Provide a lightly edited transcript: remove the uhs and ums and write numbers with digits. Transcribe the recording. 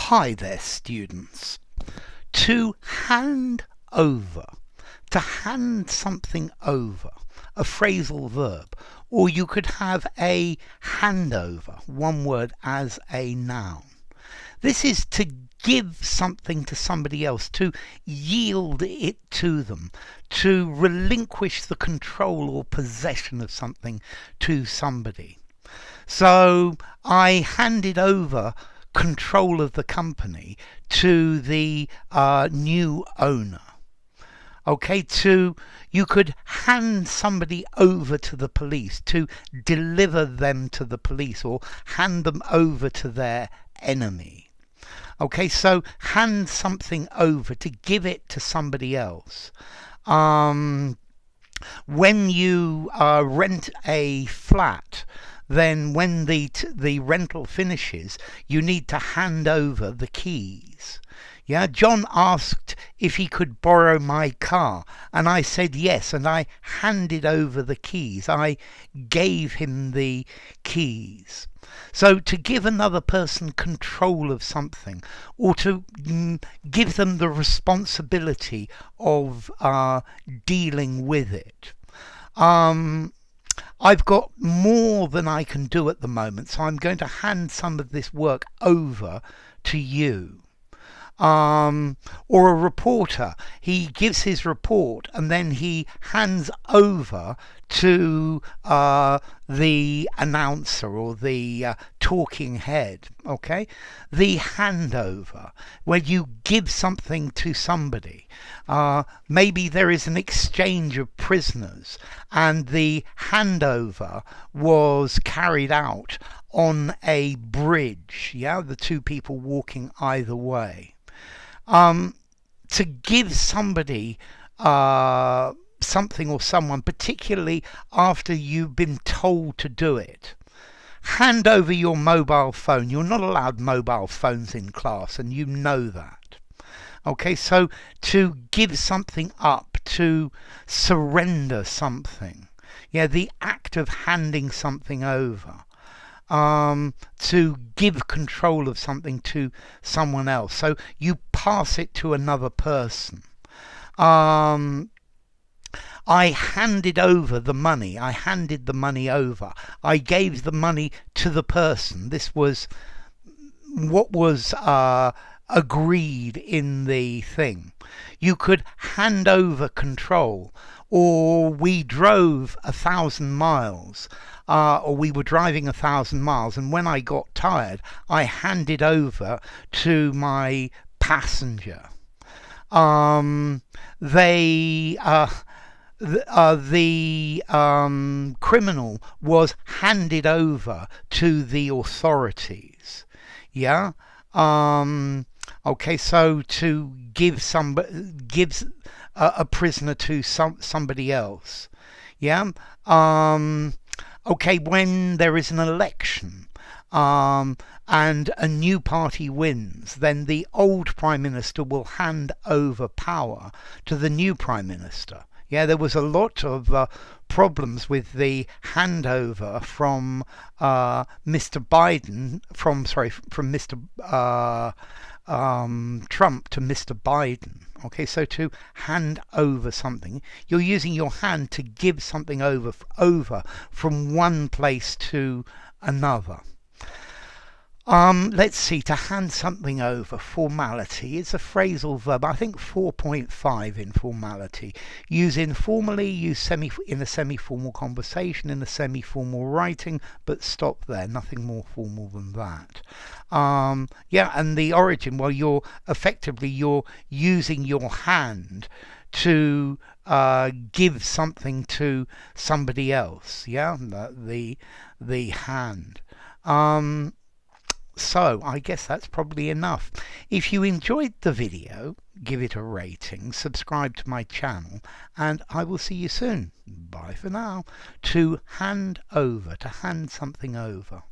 Hi there, students. To hand over, to hand something over, a phrasal verb, or you could have a handover, one word as a noun. This is to give something to somebody else, to yield it to them, to relinquish the control or possession of something to somebody. So I handed over control of the company to the new owner. Okay, you could hand somebody over to the police, to deliver them to the police, or hand them over to their enemy. Okay, so hand something over, to give it to somebody else. When you rent a flat, then when the rental finishes, you need to hand over the keys. Yeah, John asked if he could borrow my car, and I said yes, and I handed over the keys. I gave him the keys. So to give another person control of something, or to give them the responsibility of dealing with it. I've got more than I can do at the moment, so I'm going to hand some of this work over to you. Or a reporter, he gives his report and then he hands over to the announcer or the talking head. Okay, the handover, where you give something to somebody. Maybe there is an exchange of prisoners and the handover was carried out on a bridge. Yeah, the two people walking either way. To give somebody something or someone, particularly after you've been told to do it. Hand over your mobile phone. You're not allowed mobile phones in class, and you know that. Okay, so to give something up, to surrender something. Yeah, the act of handing something over. To give control of something to someone else. So you pass it to another person. I handed over the money. I handed the money over. I gave the money to the person. This was what was agreed in the thing. You could hand over control, or we drove 1,000 miles. Or we were driving 1,000 miles, and when I got tired, I handed over to my passenger. The criminal was handed over to the authorities. Yeah. Okay, so to gives a prisoner to somebody else. Yeah. Okay, when there is an election and a new party wins, then the old Prime Minister will hand over power to the new Prime Minister. Yeah, there was a lot of problems with the handover from Mr. Biden, from Mr. Trump to Mr. Biden. Okay, so to hand over something, you're using your hand to give something over from one place to another. Let's see, to hand something over, formality. It's a phrasal verb, I think 4.5 in formality. Use informally, use in a semi-formal conversation, in a semi-formal writing, but stop there, nothing more formal than that. Yeah, and the origin, well, you're using your hand to give something to somebody else. Yeah, the hand. So I guess that's probably enough. If you enjoyed the video, give it a rating, subscribe to my channel, and I will see you soon. Bye for now. To hand over, to hand something over.